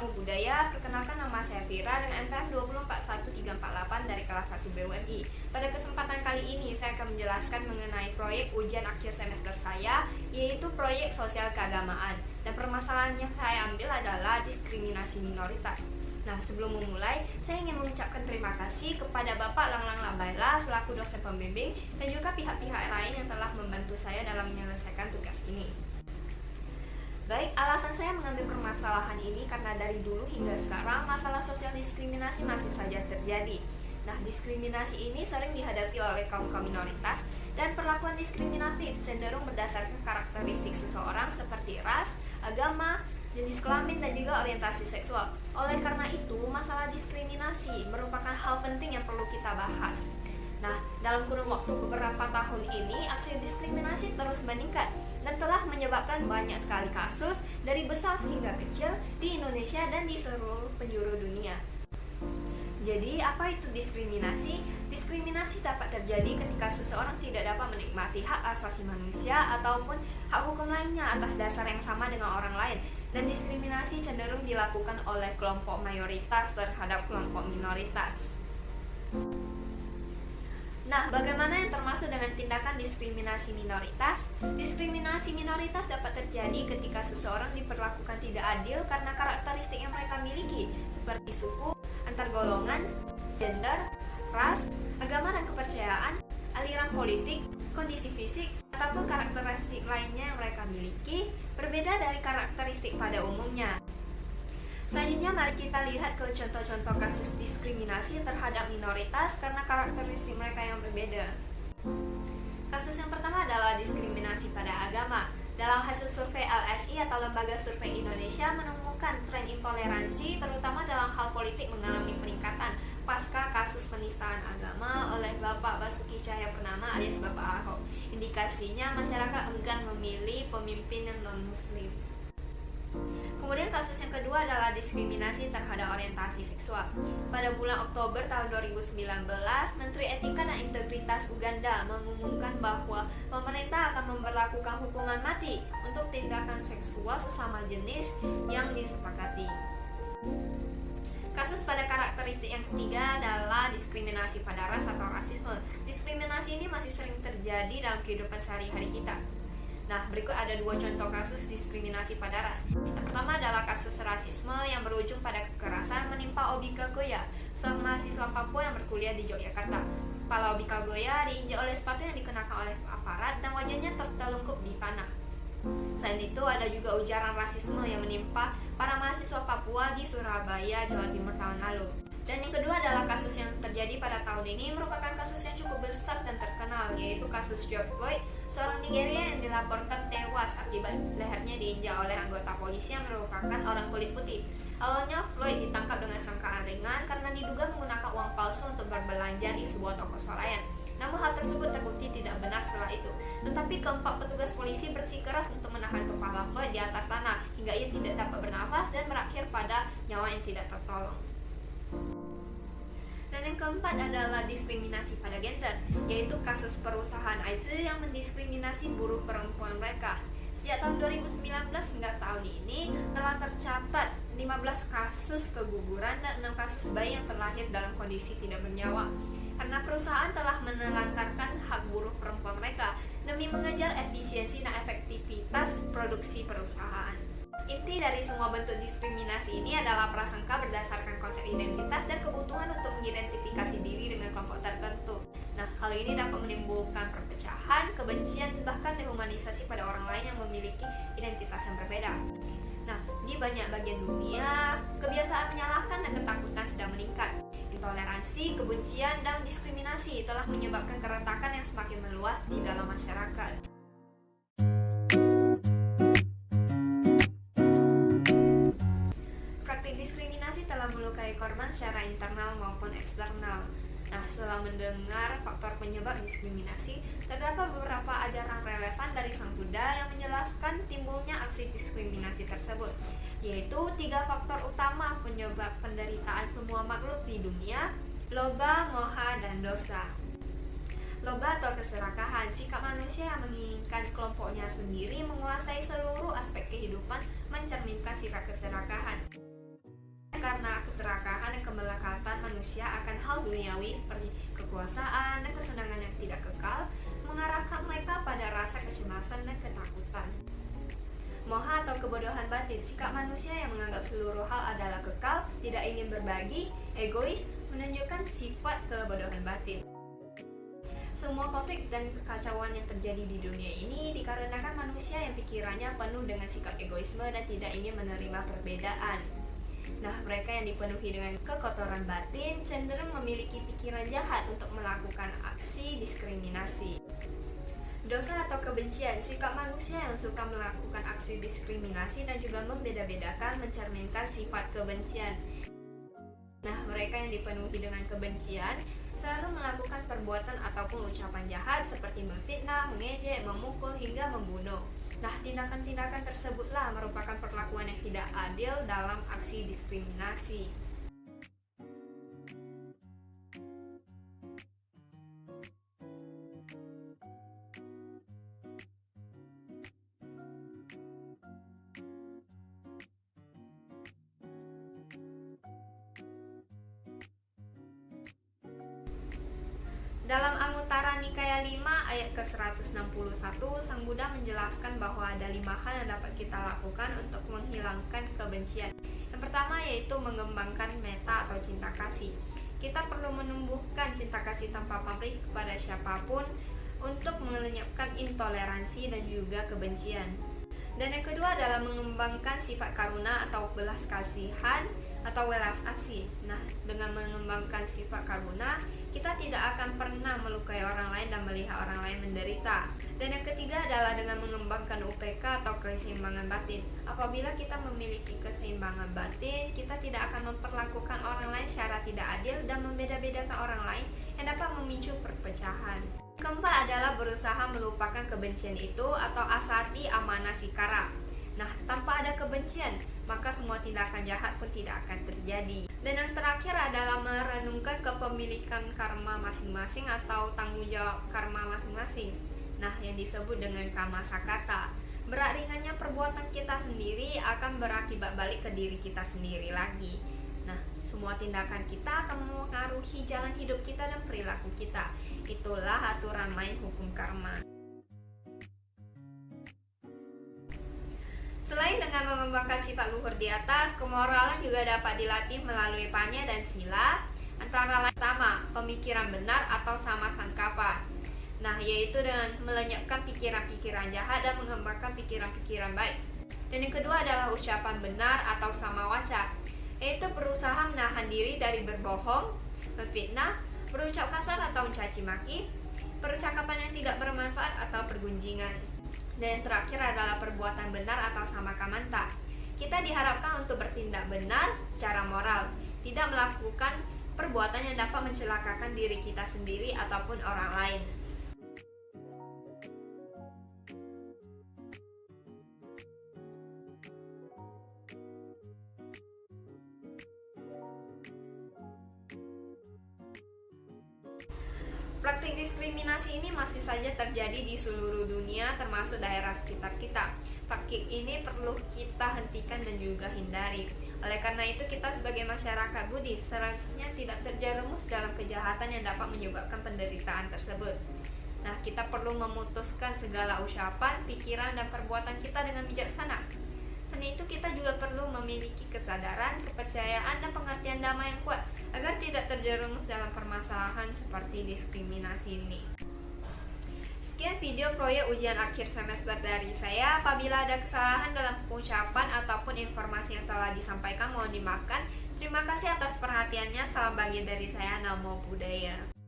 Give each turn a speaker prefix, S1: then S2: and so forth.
S1: Ilmu Budaya, perkenalkan nama saya Vira dengan NPM 2411348 dari kelas 1 BUMI. Pada kesempatan kali ini saya akan menjelaskan mengenai proyek ujian akhir semester saya, yaitu proyek sosial keagamaan. Dan permasalahan yang saya ambil adalah diskriminasi minoritas. Nah, sebelum memulai, saya ingin mengucapkan terima kasih kepada Bapak Langlang Lambaila selaku dosen pembimbing dan juga pihak-pihak lain yang telah membantu saya dalam menyelesaikan tugas ini. Baik, alasan saya mengambil permasalahan ini karena dari dulu hingga sekarang masalah sosial diskriminasi masih saja terjadi. Nah, diskriminasi ini sering dihadapi oleh kaum-kaum minoritas dan perlakuan diskriminatif cenderung berdasarkan karakteristik seseorang seperti ras, agama, jenis kelamin, dan juga orientasi seksual. Oleh karena itu, masalah diskriminasi merupakan hal penting yang perlu kita bahas. Nah, dalam kurun waktu beberapa tahun ini, aksi diskriminasi terus meningkat dan telah menyebabkan banyak sekali kasus dari besar hingga kecil di Indonesia dan di seluruh penjuru dunia. Jadi, apa itu diskriminasi? Diskriminasi dapat terjadi ketika seseorang tidak dapat menikmati hak asasi manusia ataupun hak hukum lainnya atas dasar yang sama dengan orang lain. Dan diskriminasi cenderung dilakukan oleh kelompok mayoritas terhadap kelompok minoritas. Nah, bagaimana yang termasuk dengan tindakan diskriminasi minoritas? Diskriminasi minoritas dapat terjadi ketika seseorang diperlakukan tidak adil karena karakteristik yang mereka miliki, seperti suku, antar golongan, gender, ras, agama dan kepercayaan, aliran politik, kondisi fisik, ataupun karakteristik lainnya yang mereka miliki, berbeda dari karakteristik pada umumnya. Selanjutnya, mari kita lihat ke contoh-contoh kasus diskriminasi terhadap minoritas karena karakteristik mereka yang berbeda. Kasus yang pertama adalah diskriminasi pada agama. Dalam hasil survei LSI atau Lembaga Survei Indonesia menemukan tren intoleransi terutama dalam hal politik mengalami peningkatan pasca kasus penistaan agama oleh Bapak Basuki Cahayapurnama alias Bapak Ahok. Indikasinya masyarakat enggan memilih pemimpin yang non-muslim. Kemudian kasus yang kedua adalah diskriminasi terhadap orientasi seksual. Pada bulan Oktober tahun 2019, Menteri Etika dan Integritas Uganda mengumumkan bahwa pemerintah akan memberlakukan hukuman mati untuk tindakan seksual sesama jenis yang disepakati. Kasus pada karakteristik yang ketiga adalah diskriminasi pada ras atau rasisme. Diskriminasi ini masih sering terjadi dalam kehidupan sehari-hari kita. Nah, berikut ada dua contoh kasus diskriminasi pada ras. Yang pertama adalah kasus rasisme yang berujung pada kekerasan menimpa Obika Goya, seorang mahasiswa Papua yang berkuliah di Yogyakarta. Kepala Obika Goya diinjak oleh sepatu yang dikenakan oleh aparat dan wajahnya tertelungkup di tanah. Selain itu, ada juga ujaran rasisme yang menimpa para mahasiswa Papua di Surabaya, Jawa Timur tahun lalu. Dan yang kedua adalah kasus yang terjadi pada tahun ini merupakan kasus yang cukup besar dan terkenal, yaitu kasus George Floyd, seorang Nigeria yang dilaporkan tewas akibat lehernya diinjak oleh anggota polisi yang merupakan orang kulit putih. Awalnya Floyd ditangkap dengan sangkaan ringan karena diduga menggunakan uang palsu untuk berbelanja di sebuah toko swalayan. Namun hal tersebut terbukti tidak benar setelah itu. Tetapi keempat petugas polisi bersikeras untuk menahan kepala Floyd di atas tanah hingga ia tidak dapat bernafas dan berakhir pada nyawa yang tidak tertolong. Dan yang keempat adalah diskriminasi pada gender, yaitu kasus perusahaan AIZ yang mendiskriminasi buruh perempuan mereka. Sejak tahun 2019 hingga tahun ini telah tercatat 15 kasus keguguran dan 6 kasus bayi yang terlahir dalam kondisi tidak bernyawa. Karena perusahaan telah menelantarkan hak buruh perempuan mereka demi mengejar efisiensi dan efektivitas produksi perusahaan. Inti dari semua bentuk diskriminasi ini adalah prasangka berdasarkan konsep identitas dan kebutuhan untuk mengidentifikasi diri dengan kelompok tertentu. Nah, hal ini dapat menimbulkan perpecahan, kebencian, bahkan dehumanisasi pada orang lain yang memiliki identitas yang berbeda. Nah, di banyak bagian dunia, kebiasaan menyalahkan dan ketakutan sedang meningkat. Intoleransi, kebencian, dan diskriminasi telah menyebabkan keretakan yang semakin meluas di dalam masyarakat. Diskriminasi telah melukai korban secara internal maupun eksternal. Nah, setelah mendengar faktor penyebab diskriminasi, terdapat beberapa ajaran relevan dari Sang Buddha yang menjelaskan timbulnya aksi diskriminasi tersebut, yaitu 3 faktor utama penyebab penderitaan semua makhluk di dunia: loba, moha, dan dosa. Loba atau keserakahan, sikap manusia yang menginginkan kelompoknya sendiri menguasai seluruh aspek kehidupan, mencerminkan sifat keserakahan. karena keserakahan dan kemelekatan manusia akan hal duniawi seperti kekuasaan dan kesenangan yang tidak kekal, mengarahkan mereka pada rasa kecemasan dan ketakutan. Moha atau kebodohan batin, sikap manusia yang menganggap seluruh hal adalah kekal, tidak ingin berbagi, egois, menunjukkan sifat kebodohan batin. Semua konflik dan kekacauan yang terjadi di dunia ini dikarenakan manusia yang pikirannya penuh dengan sikap egoisme dan tidak ingin menerima perbedaan. Nah, mereka yang dipenuhi dengan kekotoran batin cenderung memiliki pikiran jahat untuk melakukan aksi diskriminasi. Dosa atau kebencian, sikap manusia yang suka melakukan aksi diskriminasi dan juga membeda-bedakan mencerminkan sifat kebencian. Nah, mereka yang dipenuhi dengan kebencian selalu melakukan perbuatan ataupun ucapan jahat seperti memfitnah, mengejek, memukul, hingga membunuh. Nah, tindakan-tindakan tersebutlah merupakan perlakuan yang tidak adil dalam aksi diskriminasi. Dalam Anguttara Nikaya 5 ayat ke-161, Sang Buddha menjelaskan bahwa ada 5 hal yang dapat kita lakukan untuk menghilangkan kebencian. Yang pertama yaitu mengembangkan metta atau cinta kasih. Kita perlu menumbuhkan cinta kasih tanpa pamrih kepada siapapun untuk melenyapkan intoleransi dan juga kebencian. Dan yang kedua adalah mengembangkan sifat karuna atau belas kasihan atau welas asih. Nah, dengan mengembangkan sifat karuna, kita tidak akan pernah melukai orang lain dan melihat orang lain menderita. Dan yang ketiga adalah dengan mengembangkan UPK atau keseimbangan batin. Apabila kita memiliki keseimbangan batin, kita tidak akan memperlakukan orang lain secara tidak adil dan membeda-bedakan orang lain yang dapat memicu perpecahan. Keempat adalah berusaha melupakan kebencian itu atau asati amanasikara. Nah, tanpa ada kebencian, maka semua tindakan jahat pun tidak akan terjadi. Dan yang terakhir adalah merenungkan kepemilikan karma masing-masing atau tanggung jawab karma masing-masing. Nah, yang disebut dengan kama sakata. Berat ringannya perbuatan kita sendiri akan berakibat balik ke diri kita sendiri lagi. Nah, semua tindakan kita akan mempengaruhi jalan hidup kita dan perilaku kita. Itulah aturan main hukum karma. Selain dengan mengembangkan sifat luhur di atas, kemoralan juga dapat dilatih melalui panya dan sila. Antara lain pertama, pemikiran benar atau sama sankapa. Nah, yaitu dengan melenyapkan pikiran-pikiran jahat dan mengembangkan pikiran-pikiran baik. Dan yang kedua adalah ucapan benar atau sama waca, yaitu berusaha menahan diri dari berbohong, memfitnah, berucap kasar atau mencaci maki, percakapan yang tidak bermanfaat atau pergunjingan. Dan yang terakhir adalah perbuatan benar atau sama kamanta. Kita diharapkan untuk bertindak benar secara moral, tidak melakukan perbuatan yang dapat mencelakakan diri kita sendiri ataupun orang lain. Praktik diskriminasi ini masih saja terjadi di seluruh dunia termasuk daerah sekitar kita. Praktik ini perlu kita hentikan dan juga hindari. Oleh karena itu kita sebagai masyarakat Buddhis seharusnya tidak terjerumus dalam kejahatan yang dapat menyebabkan penderitaan tersebut. Nah, kita perlu memutuskan segala ucapan, pikiran, dan perbuatan kita dengan bijaksana. Selain itu kita juga perlu memiliki kesadaran, kepercayaan, dan pengertian damai yang kuat agar tidak terjerumus dalam permasalahan seperti diskriminasi ini. Sekian video proyek ujian akhir semester dari saya. Apabila ada kesalahan dalam pengucapan ataupun informasi yang telah disampaikan, mohon dimaafkan. Terima kasih atas perhatiannya. Salam bahagia dari saya. Namo Buddhaya.